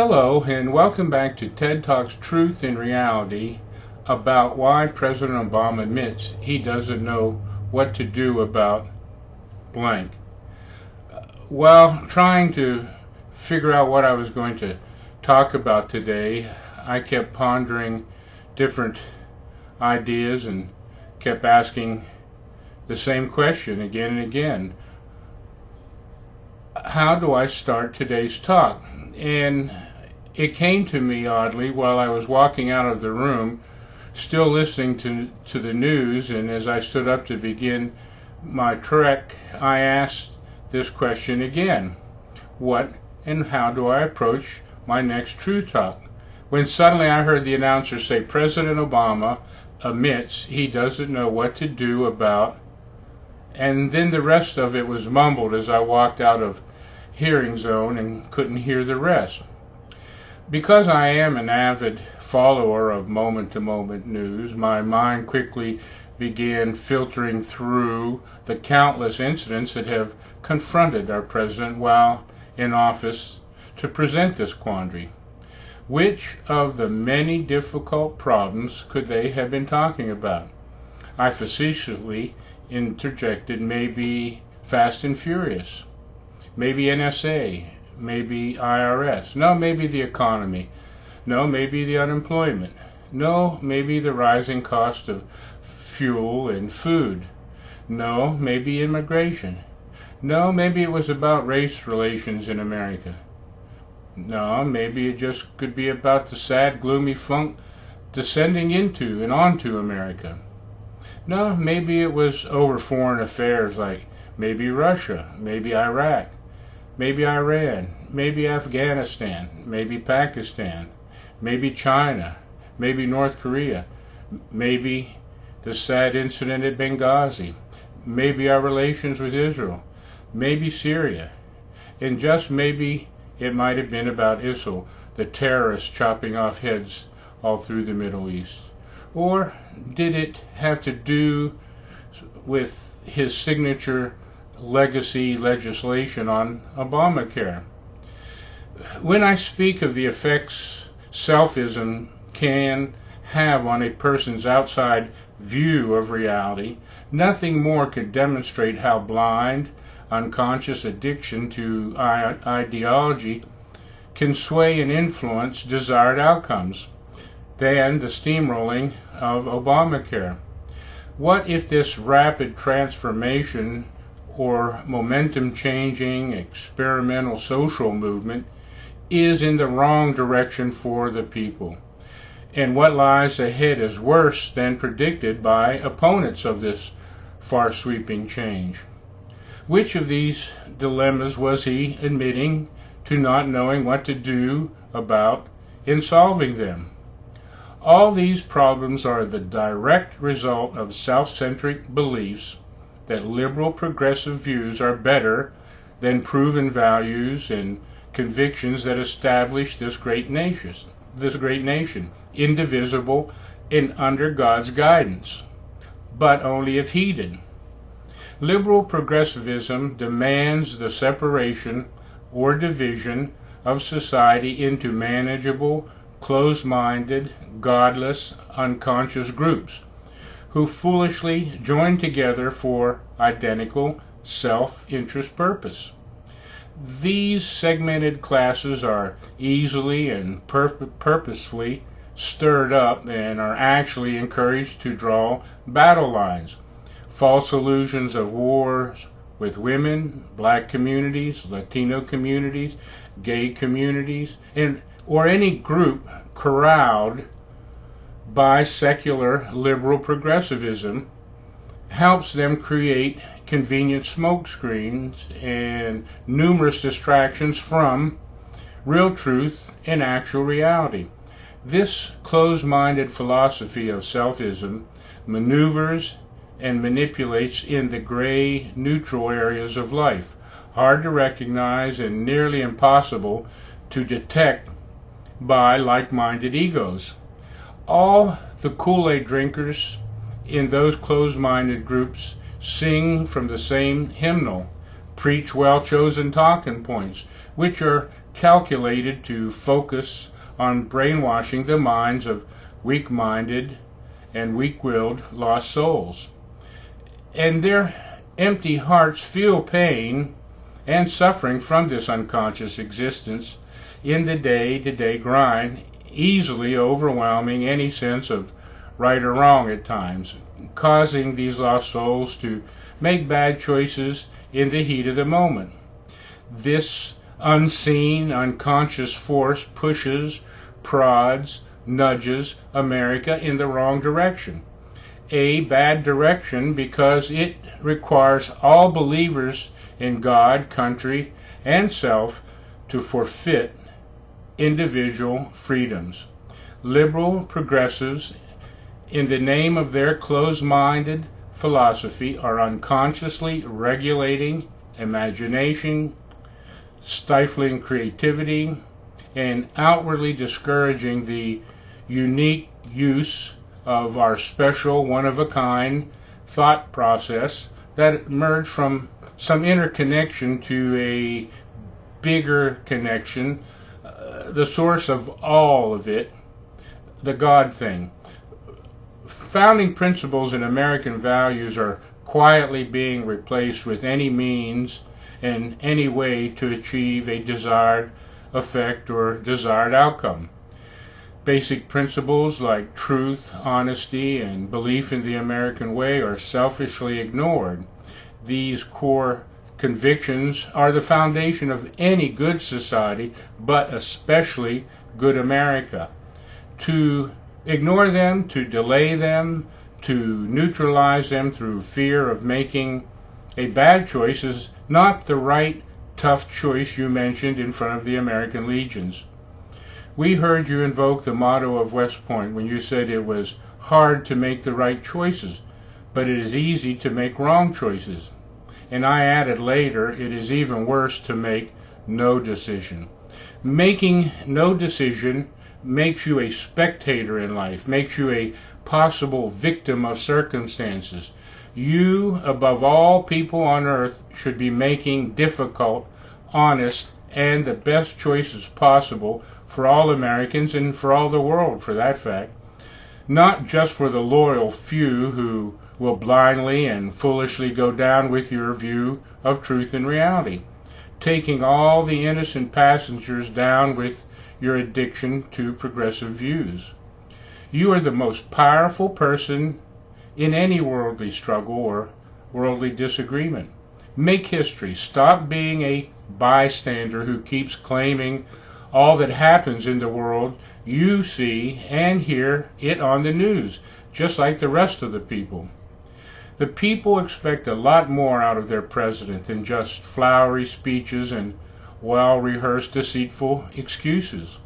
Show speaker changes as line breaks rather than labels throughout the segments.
Hello, and welcome back to TED Talks Truth and Reality about why President Obama admits he doesn't know what to do about blank. While trying to figure out what I was going to talk about today, I kept pondering different ideas and kept asking the same question again and again. How do I start today's talk? And it came to me oddly while I was walking out of the room, still listening to the news, and as I stood up to begin my trek, I asked this question again. What and how do I approach my next truth talk? When suddenly I heard the announcer say, President Obama admits he doesn't know what to do about, and then the rest of it was mumbled as I walked out of hearing zone and couldn't hear the rest. Because I am an avid follower of moment-to-moment news, my mind quickly began filtering through the countless incidents that have confronted our president while in office to present this quandary. Which of the many difficult problems could they have been talking about? I facetiously interjected maybe Fast and Furious, maybe NSA, maybe IRS, no, maybe the economy, no, maybe the unemployment, no, maybe the rising cost of fuel and food, no, maybe immigration, no, maybe it was about race relations in America, no, maybe it just could be about the sad, gloomy funk descending into and onto America. No, maybe it was over foreign affairs like maybe Russia, maybe Iraq, maybe Iran, maybe Afghanistan, maybe Pakistan, maybe China, maybe North Korea, maybe the sad incident at Benghazi, maybe our relations with Israel, maybe Syria, and just maybe it might have been about ISIL, the terrorists chopping off heads all through the Middle East. Or did it have to do with his signature legacy legislation on Obamacare? When I speak of the effects selfism can have on a person's outside view of reality, nothing more could demonstrate how blind, unconscious addiction to ideology can sway and influence desired outcomes than the steamrolling of Obamacare. What if this rapid transformation or momentum-changing experimental social movement is in the wrong direction for the people? And what lies ahead is worse than predicted by opponents of this far-sweeping change? Which of these dilemmas was he admitting to not knowing what to do about in solving them? All these problems are the direct result of self-centric beliefs that liberal progressive views are better than proven values and convictions that establish this great nation, indivisible and under God's guidance, but only if heeded. Liberal progressivism demands the separation or division of society into manageable, closed-minded, godless, unconscious groups who foolishly join together for identical self-interest purpose. These segmented classes are easily and purposefully stirred up and are actually encouraged to draw battle lines, false illusions of wars with women, black communities, Latino communities, gay communities, or any group corralled by secular liberal progressivism helps them create convenient smokescreens and numerous distractions from real truth and actual reality. This closed-minded philosophy of selfism maneuvers and manipulates in the gray, neutral areas of life, hard to recognize and nearly impossible to detect by like-minded egos. All the Kool-Aid drinkers in those closed-minded groups sing from the same hymnal, preach well-chosen talking points, which are calculated to focus on brainwashing the minds of weak-minded and weak-willed lost souls. And their empty hearts feel pain and suffering from this unconscious existence in the day-to-day grind, easily overwhelming any sense of right or wrong at times, causing these lost souls to make bad choices in the heat of the moment. This unseen, unconscious force pushes, prods, nudges America in the wrong direction. A bad direction because it requires all believers in God, country, and self to forfeit individual freedoms. Liberal progressives, in the name of their closed-minded philosophy, are unconsciously regulating imagination, stifling creativity, and outwardly discouraging the unique use of our special, one-of-a-kind thought process that emerged from some interconnection to a bigger connection, the source of all of it, the God thing. Founding principles and American values are quietly being replaced with any means and any way to achieve a desired effect or desired outcome. Basic principles like truth, honesty, and belief in the American way are selfishly ignored. These core convictions are the foundation of any good society, but especially good America. To ignore them, to delay them, to neutralize them through fear of making a bad choice is not the right, tough choice you mentioned in front of the American legions. We heard you invoke the motto of West Point when you said it was hard to make the right choices, but it is easy to make wrong choices. And I added later, it is even worse to make no decision. Making no decision makes you a spectator in life, makes you a possible victim of circumstances. You, above all people on earth, should be making difficult, honest, and the best choices possible for all Americans and for all the world, for that fact. Not just for the loyal few who will blindly and foolishly go down with your view of truth and reality, taking all the innocent passengers down with your addiction to progressive views. You are the most powerful person in any worldly struggle or worldly disagreement. Make history. Stop being a bystander who keeps claiming all that happens in the world you see and hear it on the news, just like the rest of the people. The people expect a lot more out of their president than just flowery speeches and well-rehearsed deceitful excuses.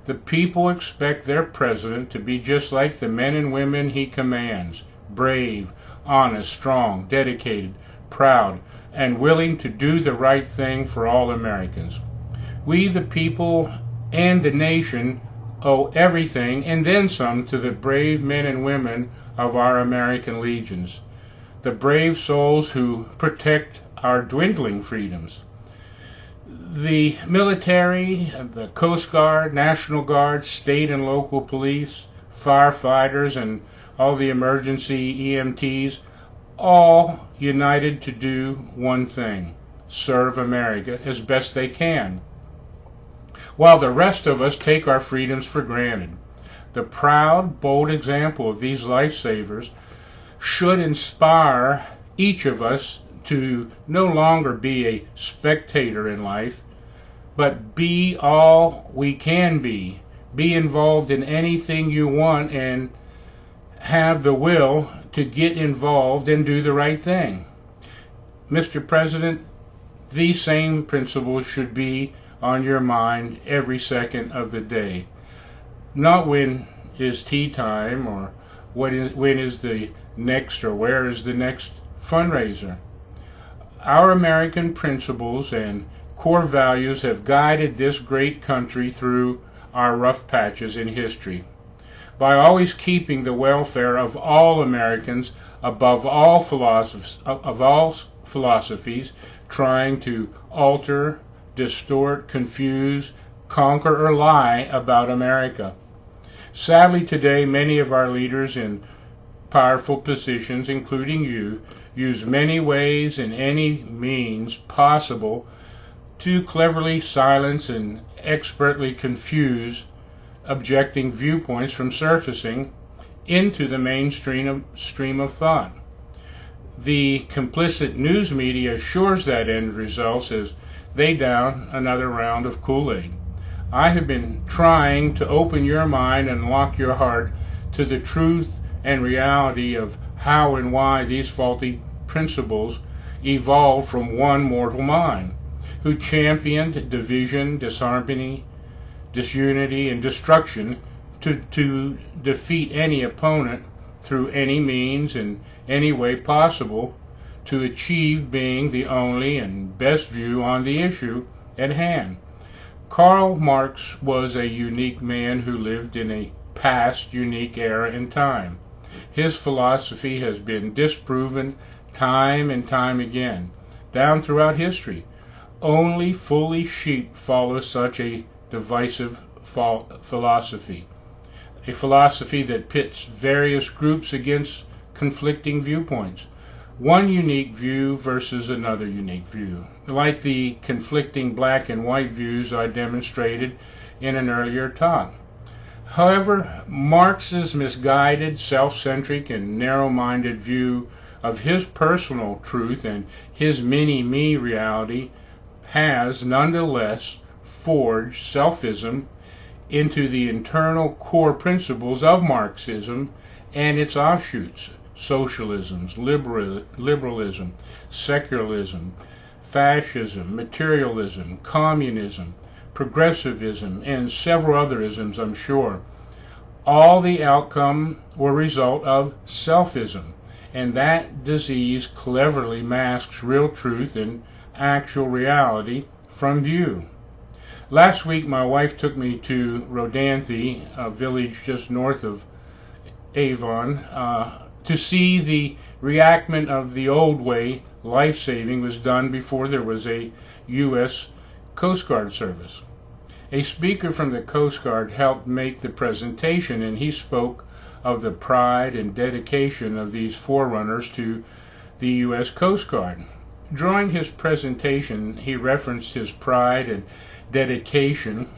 The people expect their president to be just like the men and women he commands, brave, honest, strong, dedicated, proud, and willing to do the right thing for all Americans. We, the people and the nation, owe everything and then some to the brave men and women of our American legions, the brave souls who protect our dwindling freedoms. The military, the Coast Guard, National Guard, state and local police, firefighters, and all the emergency EMTs, all united to do one thing: serve America as best they can, while the rest of us take our freedoms for granted. The proud, bold example of these lifesavers should inspire each of us to no longer be a spectator in life, but be all we can be. Be involved in anything you want and have the will to get involved and do the right thing. Mr. President, these same principles should be on your mind every second of the day. Not when is tea time or when is the next or where is the next fundraiser. Our American principles and core values have guided this great country through our rough patches in history. By always keeping the welfare of all Americans above all philosophies, trying to alter, distort, confuse, conquer, or lie about America. Sadly, today, many of our leaders in powerful positions, including you, use many ways and any means possible to cleverly silence and expertly confuse objecting viewpoints from surfacing into the mainstream stream of thought. The complicit news media assures that end results as they down another round of Kool-Aid. I have been trying to open your mind and lock your heart to the truth and reality of how and why these faulty principles evolved from one mortal mind, who championed division, disharmony, disunity, and destruction to defeat any opponent through any means and any way possible to achieve being the only and best view on the issue at hand. Karl Marx was a unique man who lived in a past unique era and time. His philosophy has been disproven time and time again, down throughout history. Only foolish sheep follow such a divisive philosophy, a philosophy that pits various groups against conflicting viewpoints, one unique view versus another unique view, like the conflicting black and white views I demonstrated in an earlier talk. However, Marx's misguided, self-centric, and narrow-minded view of his personal truth and his mini-me reality has nonetheless forged selfism into the internal core principles of Marxism and its offshoots, socialism, liberalism, secularism, fascism, materialism, communism, progressivism, and several other isms, I'm sure. All the outcome or result of selfism, and that disease cleverly masks real truth and actual reality from view. Last week, my wife took me to Rodanthe, a village just north of Avon, to see the reenactment of the old way life-saving was done before there was a U.S. Coast Guard service. A speaker from the Coast Guard helped make the presentation, and he spoke of the pride and dedication of these forerunners to the U.S. Coast Guard. During his presentation, he referenced his pride and dedication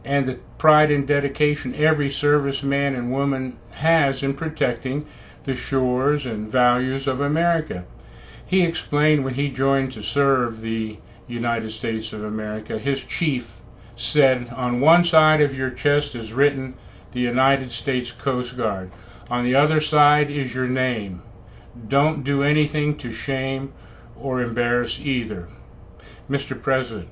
and the pride and dedication every serviceman and woman has in protecting the shores and values of America. He explained when he joined to serve the United States of America, his chief said, "On one side of your chest is written the United States Coast Guard. On the other side is your name. Don't do anything to shame or embarrass either. Mr. President,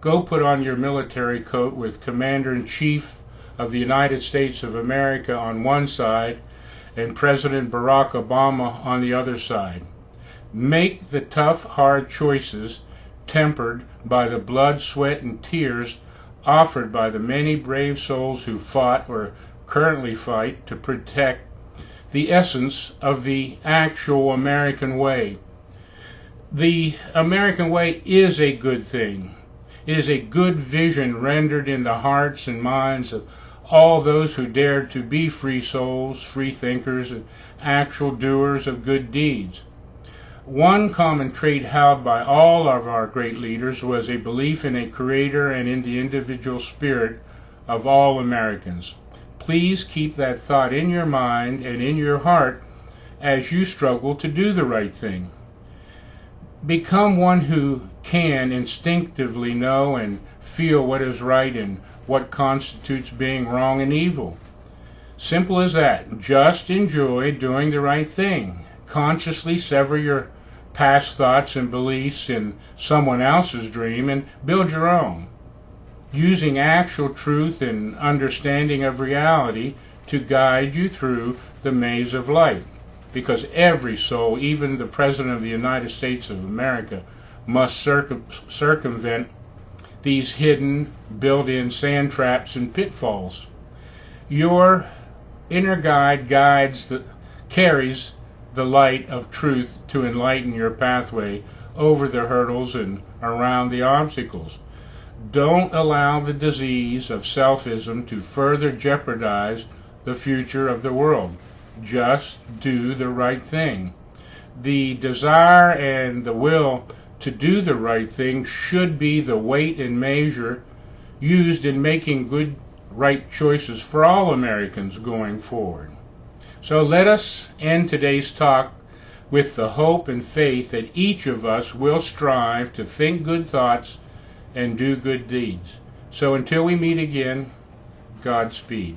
go put on your military coat with Commander-in-Chief of the United States of America on one side and President Barack Obama on the other side. Make the tough, hard choices tempered by the blood, sweat, and tears offered by the many brave souls who fought or currently fight to protect the essence of the actual American way. The American way is a good thing. It is a good vision rendered in the hearts and minds of all those who dared to be free souls, free thinkers, and actual doers of good deeds. One common trait held by all of our great leaders was a belief in a creator and in the individual spirit of all Americans. Please keep that thought in your mind and in your heart as you struggle to do the right thing. Become one who can instinctively know and feel what is right and what constitutes being wrong and evil. Simple as that. Just enjoy doing the right thing. Consciously sever your past thoughts and beliefs in someone else's dream and build your own, using actual truth and understanding of reality to guide you through the maze of life. Because every soul, even the President of the United States of America, must circumvent these hidden, built-in sand traps and pitfalls. Your inner guide carries the light of truth to enlighten your pathway over the hurdles and around the obstacles. Don't allow the disease of selfism to further jeopardize the future of the world. Just do the right thing. The desire and the will to do the right thing should be the weight and measure used in making good, right choices for all Americans going forward. So let us end today's talk with the hope and faith that each of us will strive to think good thoughts and do good deeds. So until we meet again, Godspeed.